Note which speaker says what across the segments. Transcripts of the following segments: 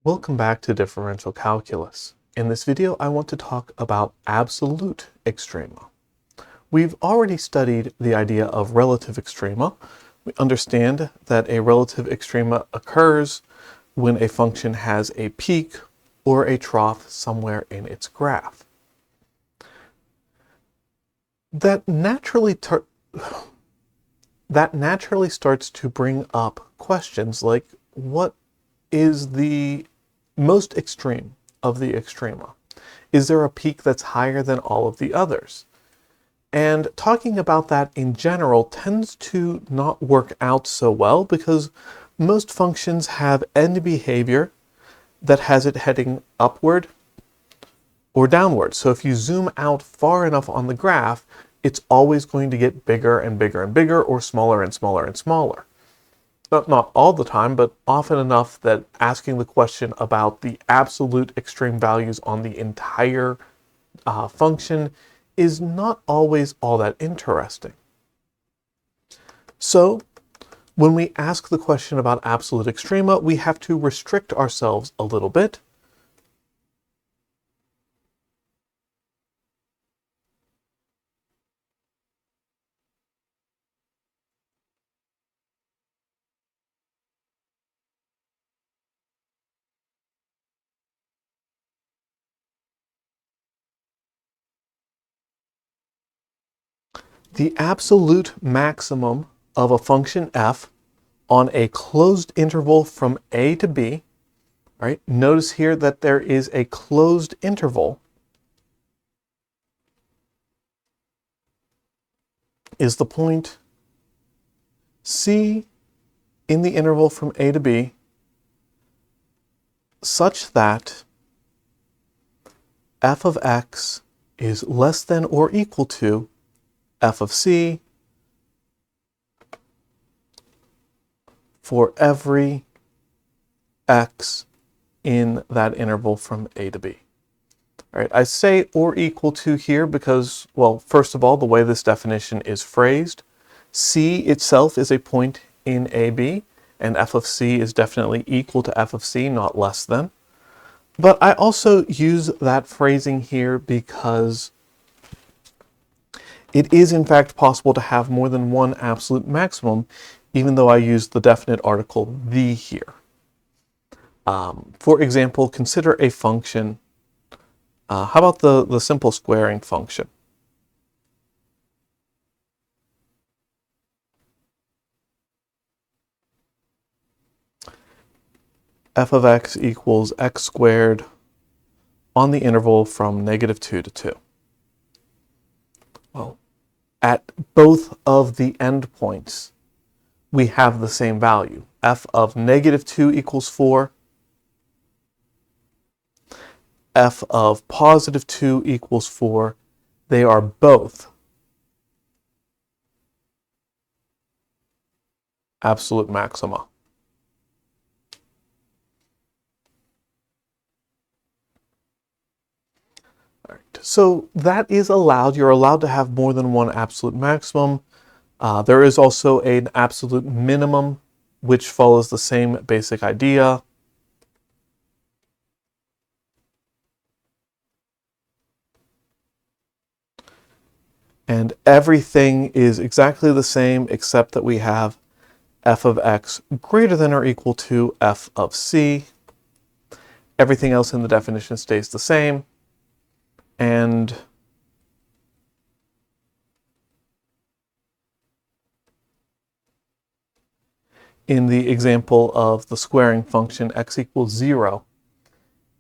Speaker 1: Welcome back to Differential Calculus. In this video, I want to talk about absolute extrema. We've already studied the idea of relative extrema. We understand that a relative extrema occurs when a function has a peak or a trough somewhere in its graph. That naturally starts to bring up questions like, what is the most extreme of the extrema? Is there a peak that's higher than all of the others? And talking about that in general tends to not work out so well because most functions have end behavior that has it heading upward or downward. So if you zoom out far enough on the graph, it's always going to get bigger and bigger and bigger, or smaller and smaller and smaller. Not all the time, but often enough that asking the question about the absolute extreme values on the entire function is not always all that interesting. So when we ask the question about absolute extrema, we have to restrict ourselves a little bit. The absolute maximum of a function f on a closed interval from a to b, right? Notice here that there is a closed interval, is the point c in the interval from a to b such that f of x is less than or equal to f of c for every x in that interval from a to b. All right, I say or equal to here because, well, first of all, the way this definition is phrased, c itself is a point in AB, and f of c is definitely equal to f of c, not less than. But I also use that phrasing here because it is in fact possible to have more than one absolute maximum, even though I use the definite article the here. For example, consider a function. How about the simple squaring function? F of x equals x squared on the interval from -2 to 2. Well, at both of the endpoints, we have the same value. F of -2 equals 4. F of +2 equals 4. They are both absolute maxima. All right, so that is allowed. You're allowed to have more than one absolute maximum. There is also an absolute minimum, which follows the same basic idea. And everything is exactly the same except that we have f of x greater than or equal to f of c. Everything else in the definition stays the same. And in the example of the squaring function, x equals 0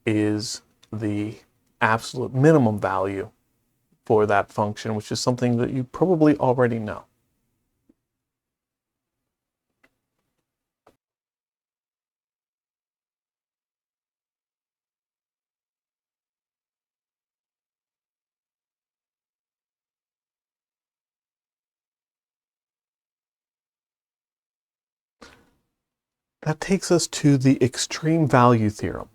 Speaker 1: is the absolute minimum value for that function, which is something that you probably already know. That takes us to the extreme value theorem.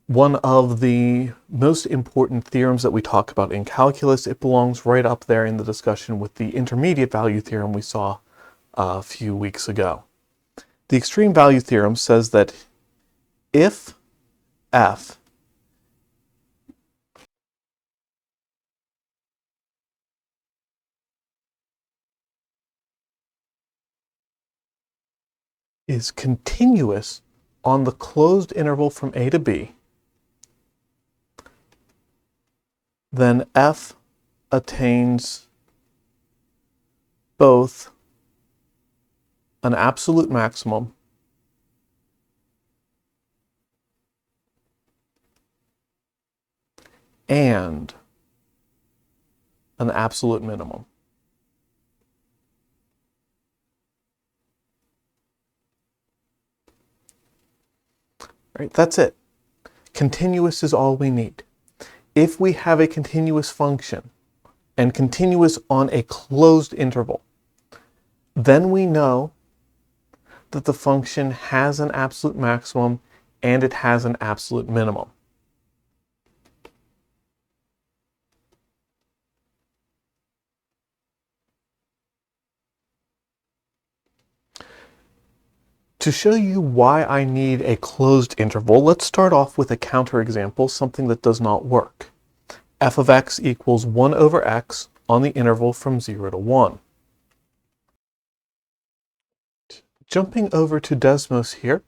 Speaker 1: One of the most important theorems that we talk about in calculus. It belongs right up there in the discussion with the intermediate value theorem we saw a few weeks ago. The extreme value theorem says that if f is continuous on the closed interval from a to b, then f attains both an absolute maximum and an absolute minimum. Right, that's it. Continuous is all we need. If we have a continuous function and continuous on a closed interval, then we know that the function has an absolute maximum and it has an absolute minimum. To show you why I need a closed interval, let's start off with a counterexample, something that does not work. F of x equals 1 over x on the interval from 0 to 1. Jumping over to Desmos here,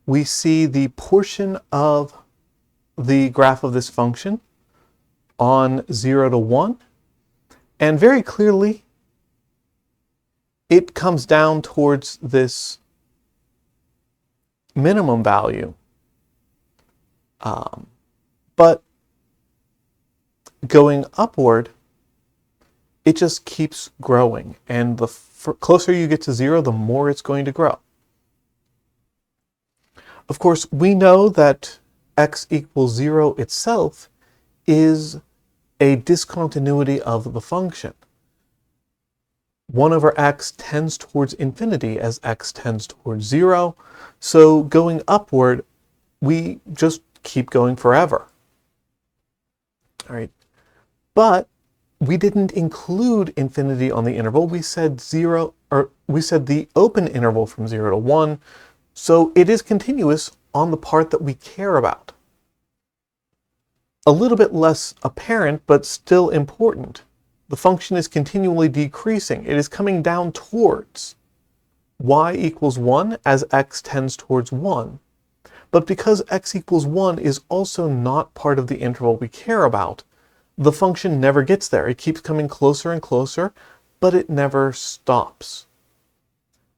Speaker 1: we see the portion of the graph of this function on 0 to 1, and very clearly it comes down towards this minimum value, but going upward, it just keeps growing, and the closer you get to 0, the more it's going to grow. Of course, we know that x equals 0 itself is a discontinuity of the function. 1 over x tends towards infinity as x tends towards 0, so going upward, we just keep going forever. All right, but we didn't include infinity on the interval. We said the open interval from 0 to 1, so it is continuous on the part that we care about. A little bit less apparent, but still important. The function is continually decreasing. It is coming down towards y equals 1 as x tends towards 1. But because x equals 1 is also not part of the interval we care about, the function never gets there. It keeps coming closer and closer, but it never stops.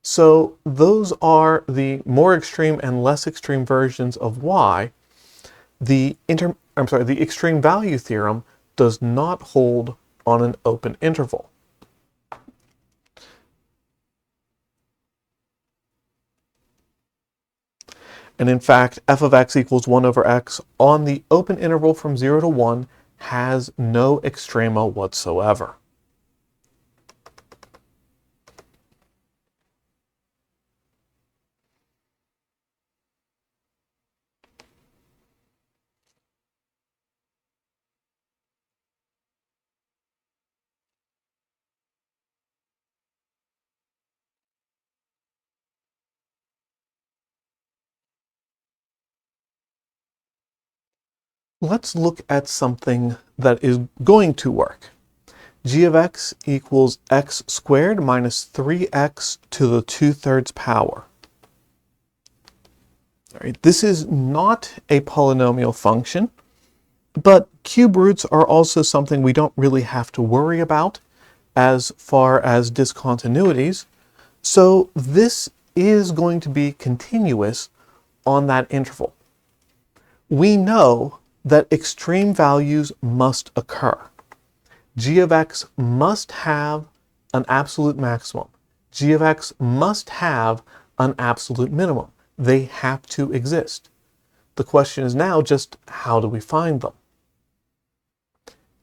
Speaker 1: So those are the more extreme and less extreme versions of why the extreme value theorem does not hold on an open interval. And in fact, f of x equals 1 over x on the open interval from 0 to 1 has no extrema whatsoever. Let's look at something that is going to work. G of x equals x squared minus 3x to the 2/3 power. All right, this is not a polynomial function, but cube roots are also something we don't really have to worry about as far as discontinuities. So this is going to be continuous on that interval. We know that extreme values must occur. G of x must have an absolute maximum. G of x must have an absolute minimum. They have to exist. The question is now just how do we find them?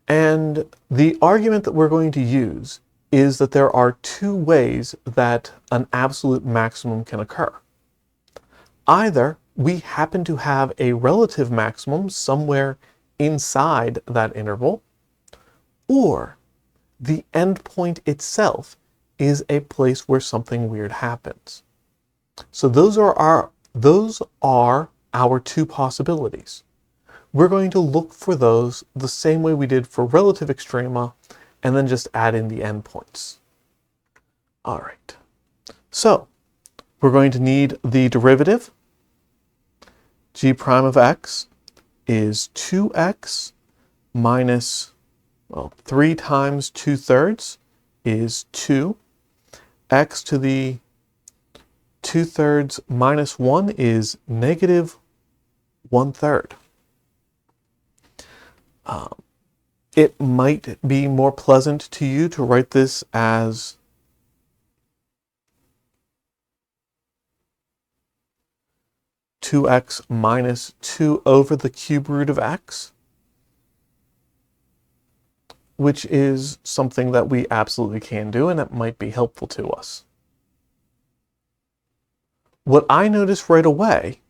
Speaker 1: And the argument that we're going to use is that there are two ways that an absolute maximum can occur. Either we happen to have a relative maximum somewhere inside that interval, or the endpoint itself is a place where something weird happens. So those are our two possibilities. We're going to look for those the same way we did for relative extrema, and then just add in the endpoints. All right. So we're going to need the derivative. G prime of x is 2x minus, 3 times 2/3 is 2. X to the 2/3 minus 1 is negative 1/3. It might be more pleasant to you to write this as 2x minus 2 over the cube root of x, which is something that we absolutely can do, and it might be helpful to us. What I notice right away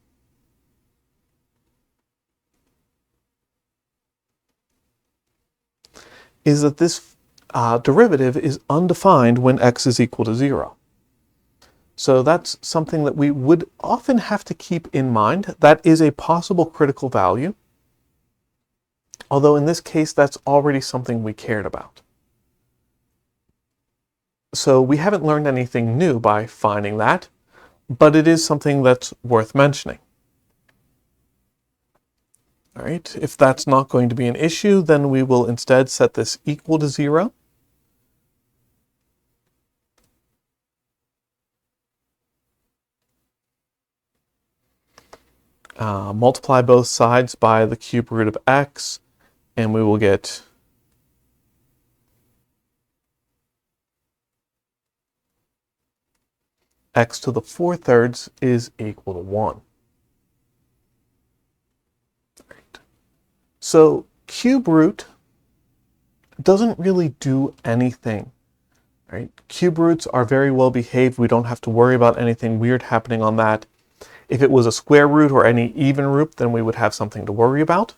Speaker 1: is that this derivative is undefined when x is equal to 0. So that's something that we would often have to keep in mind. That is a possible critical value, although in this case that's already something we cared about. So we haven't learned anything new by finding that, but it is something that's worth mentioning. All right, if that's not going to be an issue, then we will instead set this equal to 0. Multiply both sides by the cube root of x, and we will get x to the 4/3 is equal to 1. Right. So cube root doesn't really do anything. Right? Cube roots are very well behaved. We don't have to worry about anything weird happening on that. If it was a square root or any even root, then we would have something to worry about.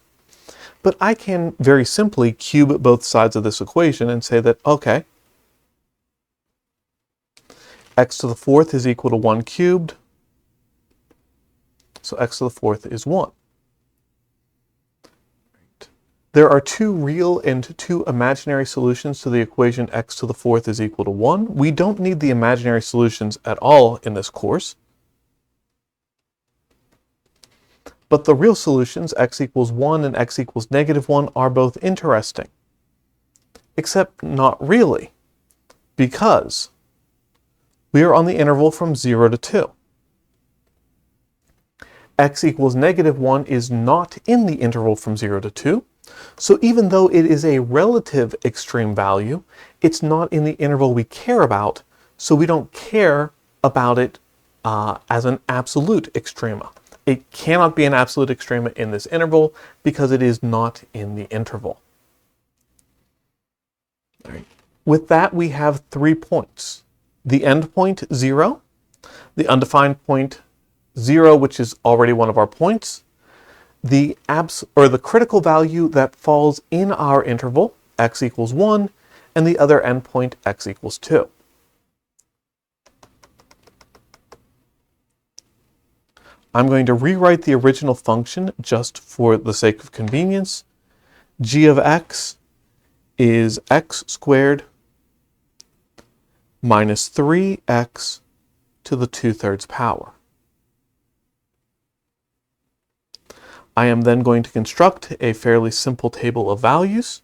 Speaker 1: But I can very simply cube both sides of this equation and say that, okay, x to the 4th is equal to 1 cubed. So x to the 4th is 1. There are 2 real and 2 imaginary solutions to the equation x to the 4th is equal to 1. We don't need the imaginary solutions at all in this course. But the real solutions, x equals 1 and x equals negative 1, are both interesting. Except not really, because we are on the interval from 0 to 2. X equals negative 1 is not in the interval from 0 to 2. So even though it is a relative extreme value, it's not in the interval we care about, so we don't care about it as an absolute extrema. It cannot be an absolute extrema in this interval because it is not in the interval. All right. With that, we have 3 points. The endpoint 0, the undefined point 0, which is already one of our points, the critical value that falls in our interval, x equals 1, and the other endpoint, x equals 2. I'm going to rewrite the original function just for the sake of convenience. G of x is x squared minus 3x to the 2/3 power. I am then going to construct a fairly simple table of values.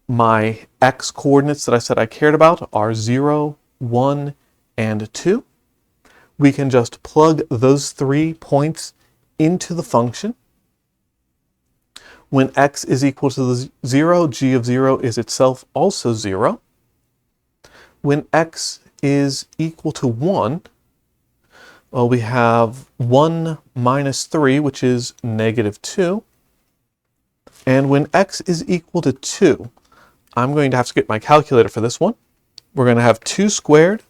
Speaker 1: My x coordinates that I said I cared about are 0, 1, and 2. We can just plug those 3 points into the function. When x is equal to the 0, g of 0 is itself also 0. When x is equal to 1, well, we have 1 minus 3, which is negative 2. And when x is equal to 2, I'm going to have to get my calculator for this one. We're going to have 2 squared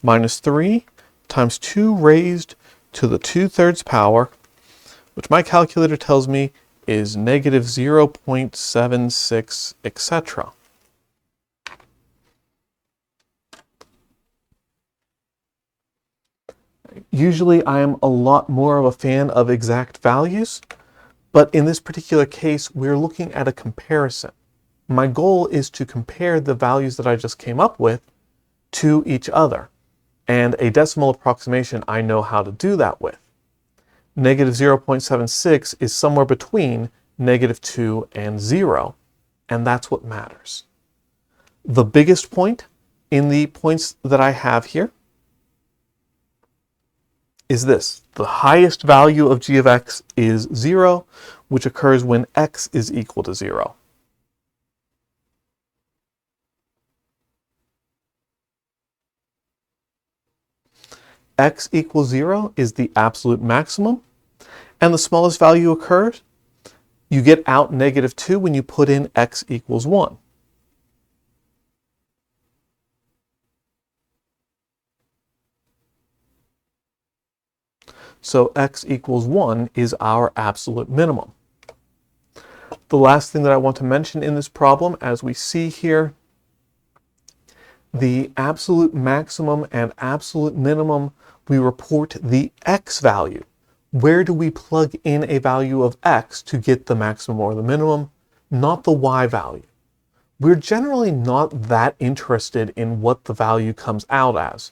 Speaker 1: minus 3 times 2 raised to the 2/3 power, which my calculator tells me is negative 0.76, etc. Usually I am a lot more of a fan of exact values, but in this particular case, we're looking at a comparison. My goal is to compare the values that I just came up with to each other. And a decimal approximation I know how to do that with. Negative 0.76 is somewhere between negative 2 and 0, and that's what matters. The biggest point in the points that I have here is this. The highest value of g of x is 0, which occurs when x is equal to 0. X equals 0 is the absolute maximum, and the smallest value occurs. You get out negative 2 when you put in x equals 1. So x equals 1 is our absolute minimum. The last thing that I want to mention in this problem, as we see here, the absolute maximum and absolute minimum, we report the x value. Where do we plug in a value of x to get the maximum or the minimum? Not the y value. We're generally not that interested in what the value comes out as.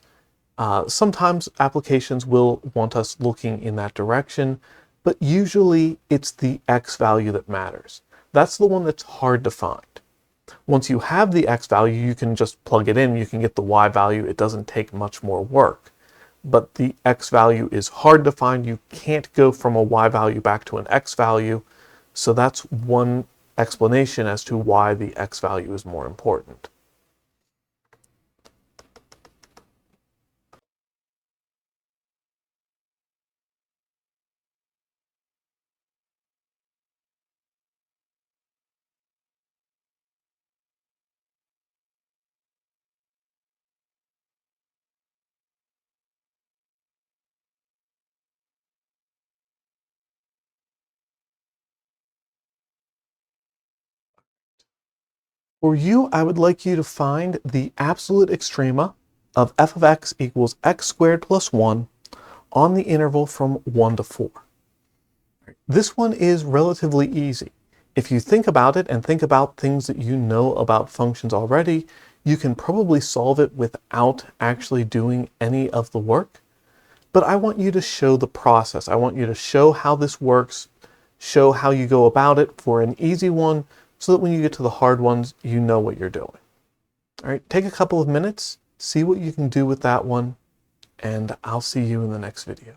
Speaker 1: Sometimes applications will want us looking in that direction, but usually it's the x value that matters. That's the one that's hard to find. Once you have the x value, you can just plug it in, you can get the y value, it doesn't take much more work. But the x value is hard to find, you can't go from a y value back to an x value, so that's one explanation as to why the x value is more important. For you, I would like you to find the absolute extrema of f of x equals x squared plus 1 on the interval from 1 to 4. This one is relatively easy. If you think about it and think about things that you know about functions already, you can probably solve it without actually doing any of the work. But I want you to show the process. I want you to show how this works, show how you go about it for an easy one, so that when you get to the hard ones, you know what you're doing. All right, take a couple of minutes, see what you can do with that one, and I'll see you in the next video.